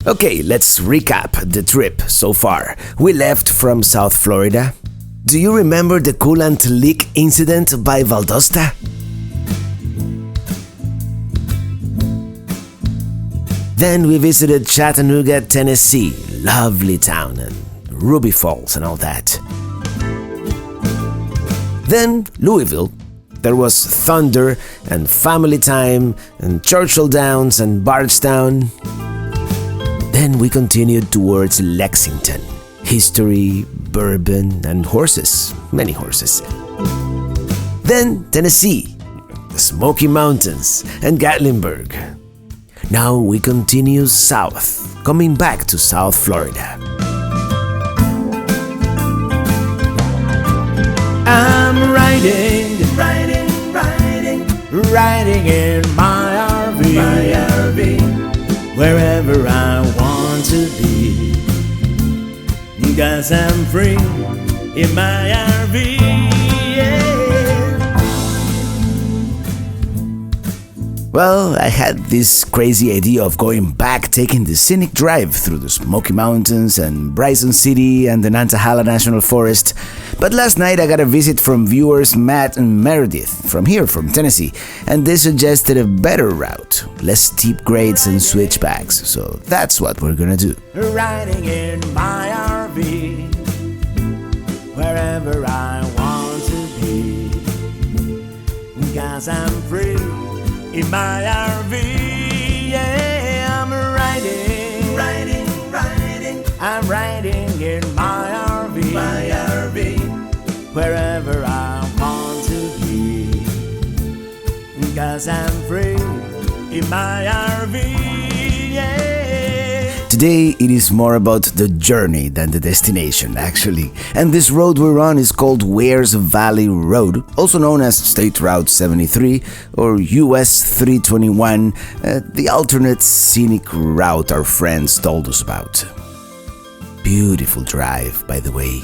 Okay, let's recap the trip so far. We left from South Florida. Do you remember the coolant leak incident by Valdosta? Then we visited Chattanooga, Tennessee, lovely town, and Ruby Falls and all that. Then Louisville. There was thunder and family time and Churchill Downs and Bardstown. Then we continued towards Lexington. History, bourbon, and horses. Many horses. Then Tennessee, the Smoky Mountains, and Gatlinburg. Now we continue south, coming back to South Florida. I'm riding in my RV, wherever I want to be, 'cause I'm free in my RV, yeah. Well, I had this crazy idea of going back taking the scenic drive through the Smoky Mountains and Bryson City and the Nantahala National Forest, but last night I got a visit from viewers Matt and Meredith from here, from Tennessee, and they suggested a better route, less steep grades and switchbacks, so that's what we're gonna do. Riding in my RV, wherever I want to be, 'cause I'm free in my RV, yeah. I'm riding, I'm riding in my RV, wherever I want to be, 'cause I'm free in my RV, yeah. Today it is more about the journey than the destination, actually. And this road we're on is called Wares Valley Road, also known as State Route 73 or US 321, the alternate scenic route our friends told us about. Beautiful drive, by the way.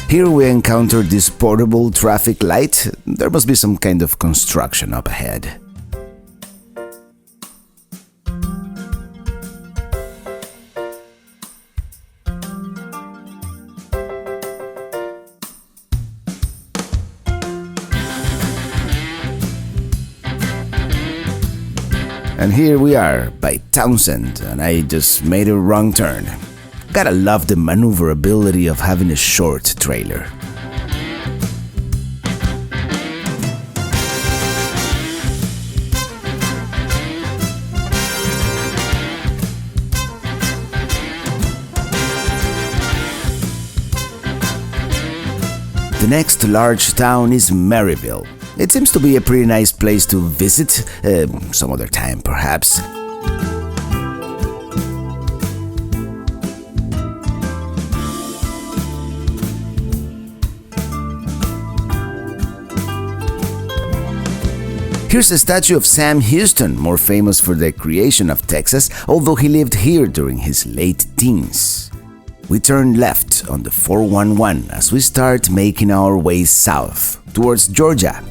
Here we encountered this portable traffic light. There must be some kind of construction up ahead. And here we are by Townsend, and I just made a wrong turn. Gotta love the maneuverability of having a short trailer. The next large town is Maryville. It seems to be a pretty nice place to visit, some other time perhaps. Here's a statue of Sam Houston, more famous for the creation of Texas, although he lived here during his late teens. We turn left on the 411 as we start making our way south, towards Georgia.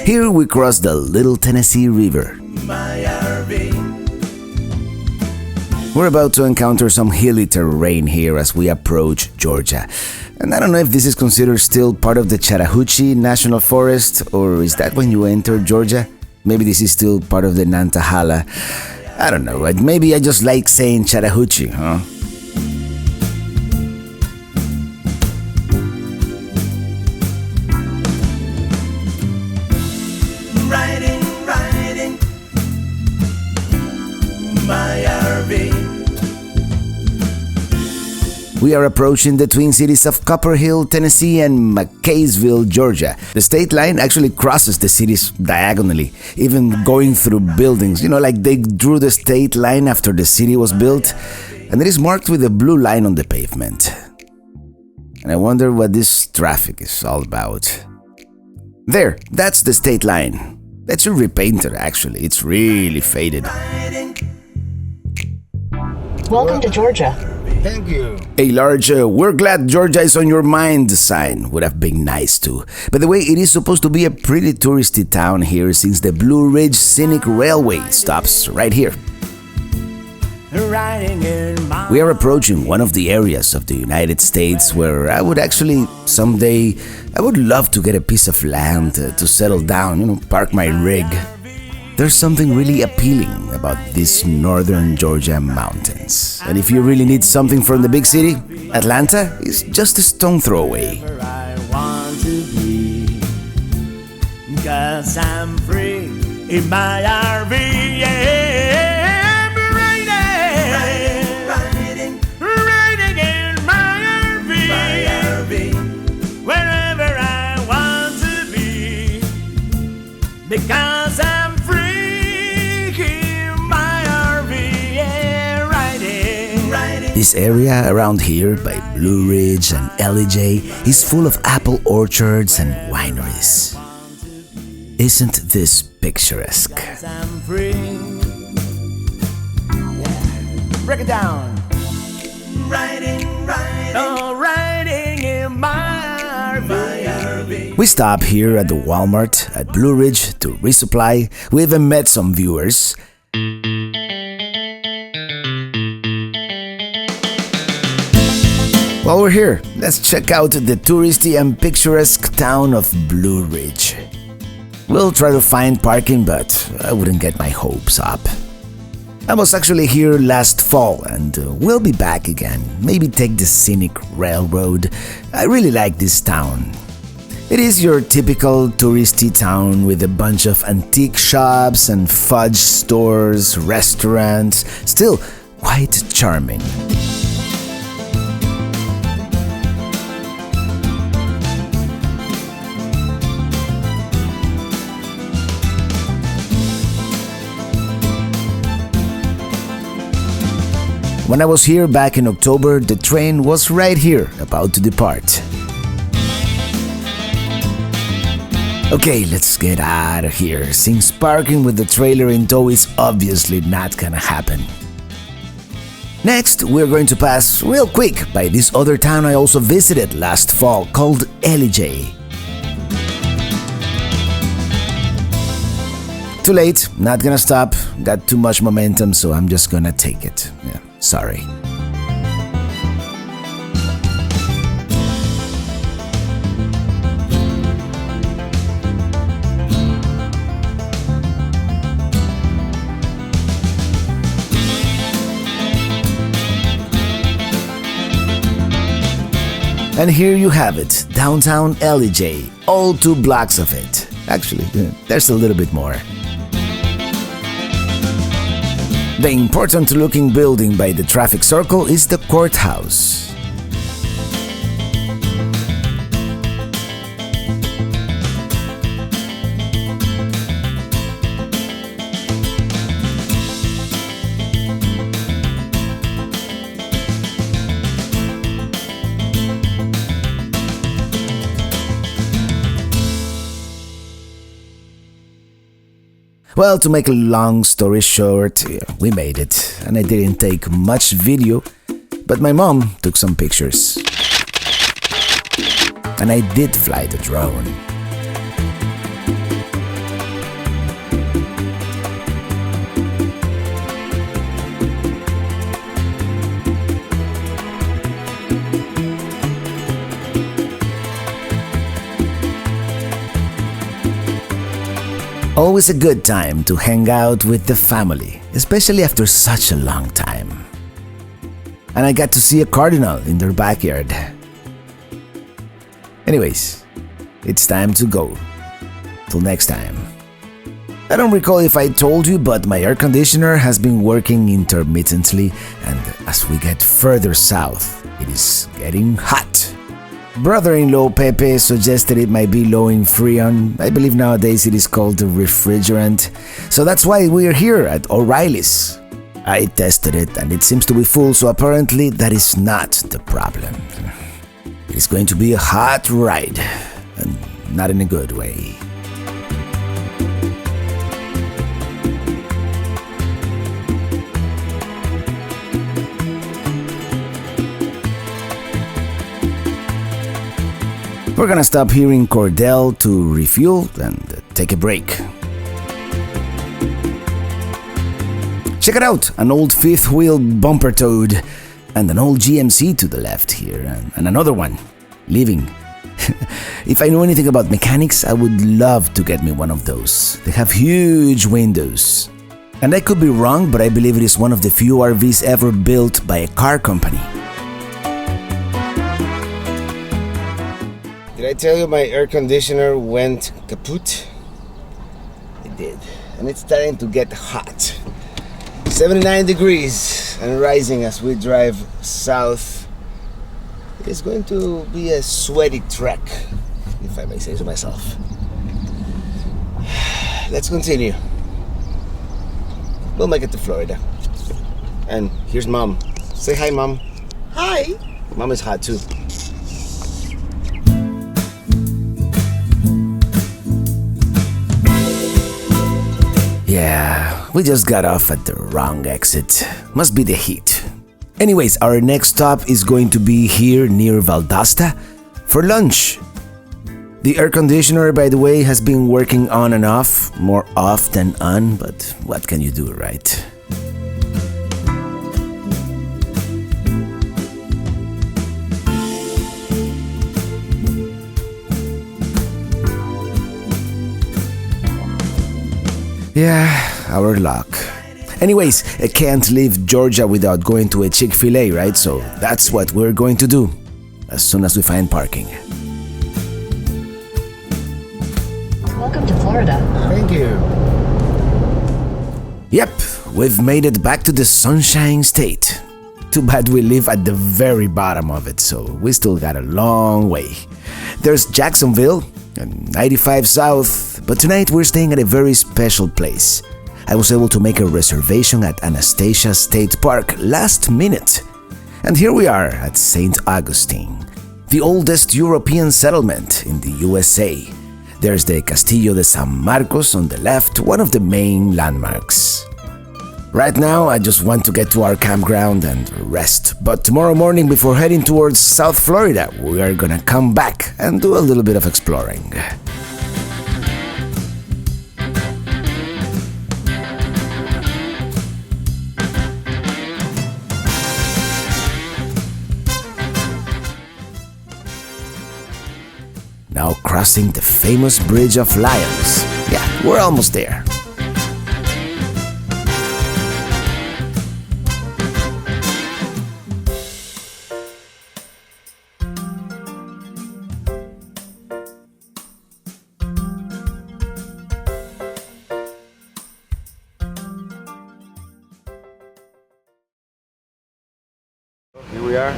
Here we cross the Little Tennessee River. We're about to encounter some hilly terrain here as we approach Georgia. And I don't know if this is considered still part of the Chattahoochee National Forest, or is that when you enter Georgia? Maybe this is still part of the Nantahala. I don't know, maybe I just like saying Chattahoochee, huh? We are approaching the twin cities of Copper Hill, Tennessee and McCaysville, Georgia. The state line actually crosses the cities diagonally, even going through buildings. Like they drew the state line after the city was built, and it is marked with a blue line on the pavement. And I wonder what this traffic is all about. There, that's the state line. That should repaint it, actually. It's really faded. Welcome to Georgia. Thank you. A large "We're glad Georgia is on your mind" sign would have been nice too. By the way, it is supposed to be a pretty touristy town here since the Blue Ridge Scenic Railway stops right here. We are approaching one of the areas of the United States where I would actually, someday, I would love to get a piece of land to settle down, park my rig. There's something really appealing about these northern Georgia mountains. And if you really need something from the big city, Atlanta is just a stone throw away. I want to be, 'cause I'm free in my RV. Yeah, I'm riding in my RV, wherever I want to be, because I'm free. This area around here by Blue Ridge and Ellijay is full of apple orchards and wineries. Isn't this picturesque? I'm free. Yeah. Break it down. Riding in my RV. We stop here at the Walmart at Blue Ridge to resupply. We even met some viewers. While we're here, let's check out the touristy and picturesque town of Blue Ridge. We'll try to find parking, but I wouldn't get my hopes up. I was actually here last fall and we'll be back again. Maybe take the Scenic Railroad. I really like this town. It is your typical touristy town with a bunch of antique shops and fudge stores, restaurants, still quite charming. When I was here back in October, the train was right here, about to depart. Okay, let's get out of here, since parking with the trailer in tow is obviously not gonna happen. Next, we're going to pass real quick by this other town I also visited last fall called Ellijay. Too late, not gonna stop, got too much momentum, so I'm just gonna take it. Yeah, sorry. And here you have it, downtown Ellijay, all 2 blocks of it. Actually, there's a little bit more. The important-looking building by the traffic circle is the courthouse. Well, to make a long story short, we made it, and I didn't take much video, but my mom took some pictures. And I did fly the drone. Always a good time to hang out with the family, especially after such a long time. And I got to see a cardinal in their backyard. Anyways, it's time to go. Till next time. I don't recall if I told you, but my air conditioner has been working intermittently, and as we get further south, It is getting hot. Brother-in-law Pepe suggested it might be low in Freon. I believe nowadays it is called a refrigerant. So that's why we're here at O'Reilly's. I tested it and it seems to be full, so apparently that is not the problem. It is going to be a hot ride, and not in a good way. We're gonna stop here in Cordell to refuel and take a break. Check it out, an old fifth wheel bumper toad and an old GMC to the left here, and another one, leaving. If I know anything about mechanics, I would love to get me one of those. They have huge windows. And I could be wrong, but I believe it is one of the few RVs ever built by a car company. Did I tell you my air conditioner went kaput? It did. And it's starting to get hot. 79 degrees and rising as we drive south. It's going to be a sweaty trek, if I may say so myself. Let's continue. We'll make it to Florida. And here's Mom. Say hi, Mom. Hi. Mom is hot too. Yeah, we just got off at the wrong exit. Must be the heat. Anyways, our next stop is going to be here near Valdosta for lunch. The air conditioner, by the way, has been working on and off, more off than on, but what can you do, right? Yeah, our luck. Anyways, I can't leave Georgia without going to a Chick-fil-A, right? So that's what we're going to do as soon as we find parking. Welcome to Florida. Thank you. Yep, we've made it back to the Sunshine State. Too bad we live at the very bottom of it, so we still got a long way. There's Jacksonville and 95 South, but tonight we're staying at a very special place. I was able to make a reservation at Anastasia State Park last minute. And here we are at Saint Augustine, the oldest European settlement in the USA. There's the Castillo de San Marcos on the left, one of the main landmarks. Right now, I just want to get to our campground and rest. But tomorrow morning, before heading towards South Florida, we are gonna come back and do a little bit of exploring. Now crossing the famous Bridge of Lions. Yeah, we're almost there. Here we are.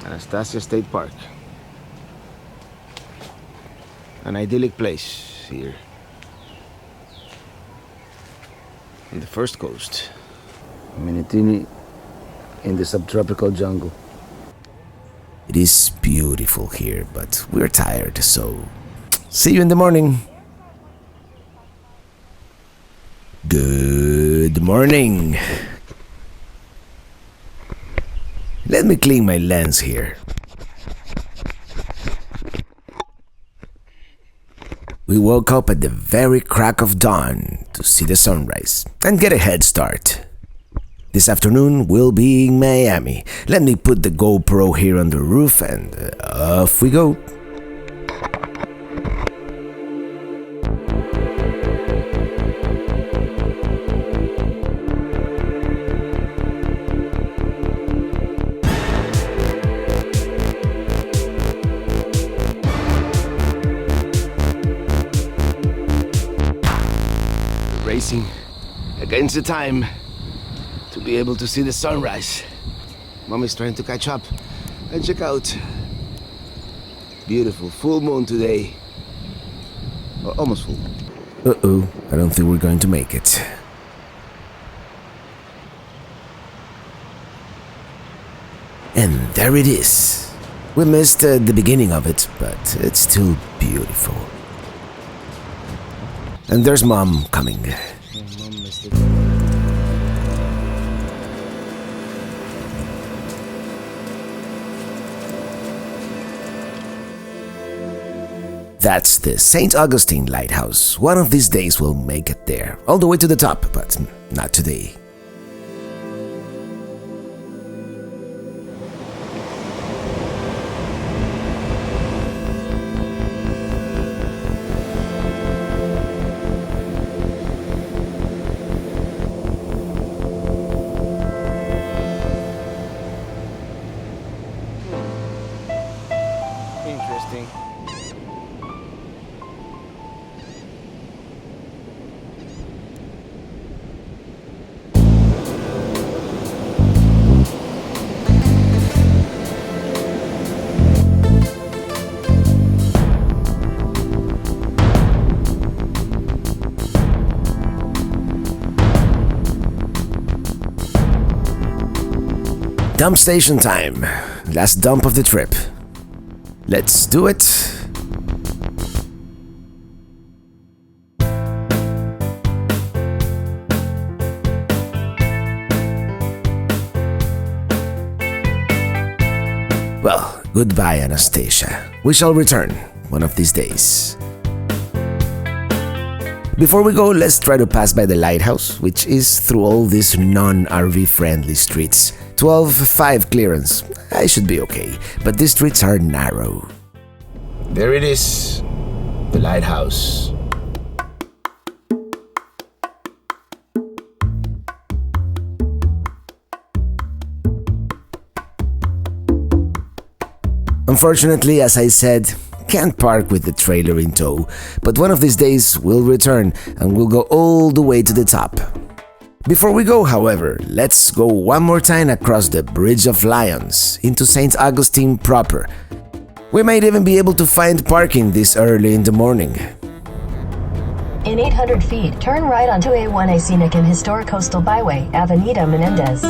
Anastasia State Park. An idyllic place here on the first coast. Minitini in the subtropical jungle. It is beautiful here, but we're tired, so see you in the morning. Good morning. Let me clean my lens here. We woke up at the very crack of dawn to see the sunrise and get a head start. This afternoon we'll be in Miami. Let me put the GoPro here on the roof and off we go. Racing against the time to be able to see the sunrise. Mom is trying to catch up. And check out. Beautiful full moon today. Almost full. Uh-oh, I don't think we're going to make it. And there it is. We missed the beginning of it, but it's still beautiful. And there's Mom coming. Mom missed it. That's the Saint Augustine lighthouse. One of these days we'll make it there, all the way to the top, but not today. Interesting. Dump station time. Last dump of the trip. Let's do it. Well, goodbye, Anastasia. We shall return one of these days. Before we go, let's try to pass by the lighthouse, which is through all these non-RV friendly streets. 12.5 clearance. I should be okay, but these streets are narrow. There it is. The lighthouse. Unfortunately, as I said, can't park with the trailer in tow, but one of these days we'll return and we'll go all the way to the top. Before we go, however, let's go one more time across the Bridge of Lions into Saint Augustine proper. We might even be able to find parking this early in the morning. In 800 feet, turn right onto A1A Scenic and Historic Coastal Byway, Avenida Menendez.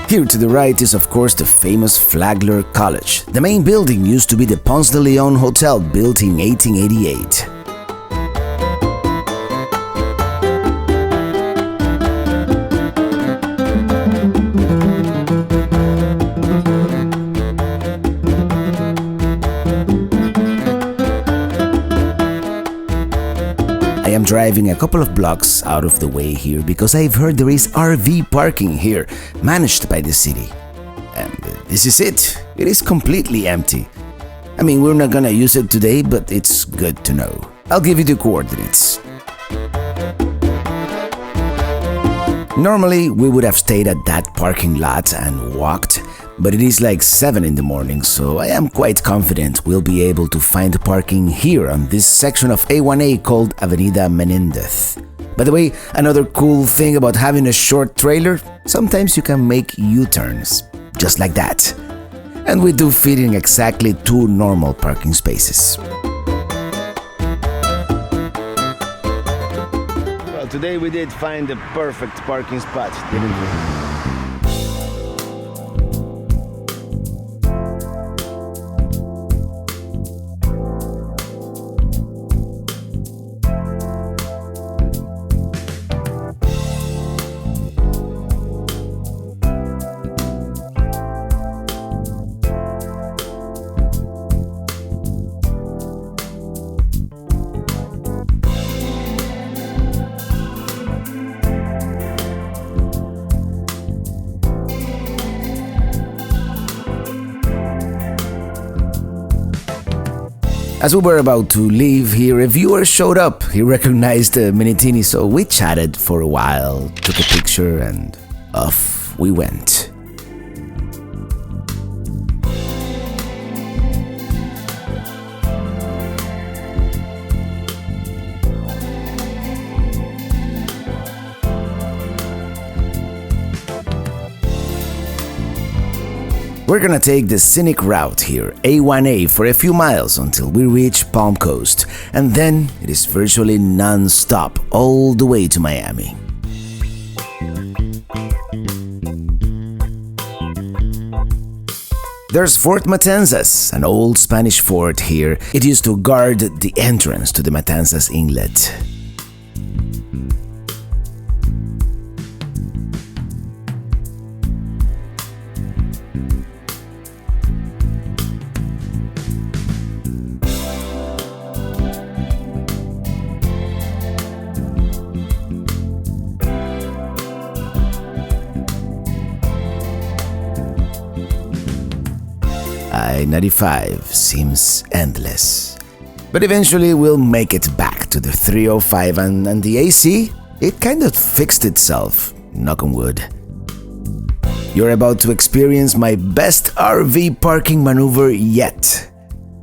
Here to the right is of course the famous Flagler College. The main building used to be the Ponce de Leon Hotel, built in 1888. I am driving a couple of blocks out of the way here because I've heard there is RV parking here, managed by the city. And this is it. It is completely empty. I mean, we're not gonna use it today, but it's good to know. I'll give you the coordinates. Normally, we would have stayed at that parking lot and walked, but it is like 7 in the morning, so I am quite confident we'll be able to find parking here on this section of A1A called Avenida Menendez. By the way, another cool thing about having a short trailer, sometimes you can make U-turns, just like that. And we do fit in exactly 2 normal parking spaces. Well, today we did find the perfect parking spot, didn't we? As we were about to leave here, a viewer showed up. He recognized Minitini, so we chatted for a while, took a picture, and off we went. We're gonna take the Scenic route here, A1A, for a few miles until we reach Palm Coast, and then it is virtually non-stop all the way to Miami. There's Fort Matanzas, an old Spanish fort here. It used to guard the entrance to the Matanzas Inlet. I-95 seems endless. But eventually we'll make it back to the 305 and the AC, it kind of fixed itself, knock on wood. You're about to experience my best RV parking maneuver yet.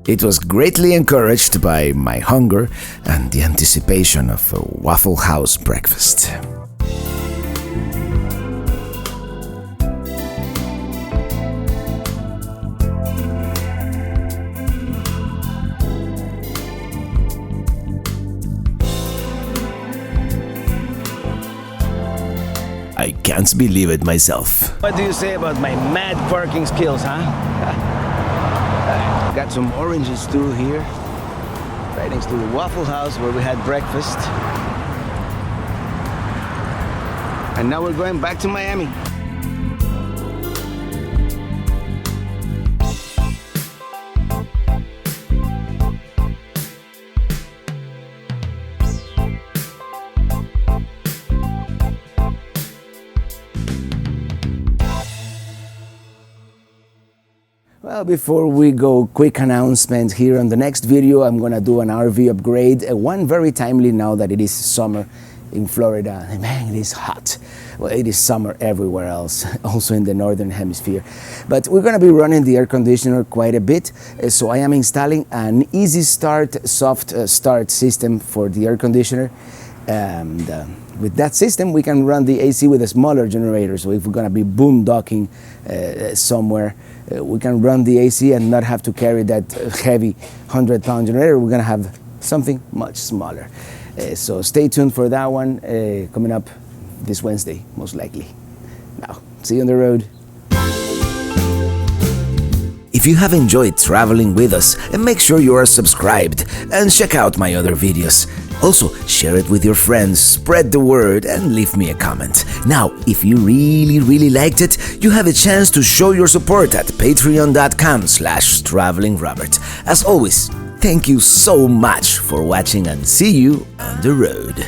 It was greatly encouraged by my hunger and the anticipation of a Waffle House breakfast. I can't believe it myself. What do you say about my mad parking skills, huh? Got some oranges too here, right next to the Waffle House where we had breakfast. And now we're going back to Miami. Well, before we go, quick announcement here. On the next video, I'm gonna do an RV upgrade. One very timely now that it is summer in Florida. And man, it is hot. Well, it is summer everywhere else, also in the northern hemisphere. But we're gonna be running the air conditioner quite a bit. So I am installing an easy start, soft start system for the air conditioner. And with that system, we can run the AC with a smaller generator. So if we're gonna be boondocking somewhere, we can run the AC and not have to carry that heavy 100-pound generator. We're gonna have something much smaller. So stay tuned for that one coming up this Wednesday, most likely. Now, see you on the road. If you have enjoyed traveling with us, make sure you are subscribed and check out my other videos. Also, share it with your friends, spread the word, and leave me a comment. Now, if you really liked it, you have a chance to show your support at patreon.com/travelingrobert. As always, thank you so much for watching and see you on the road.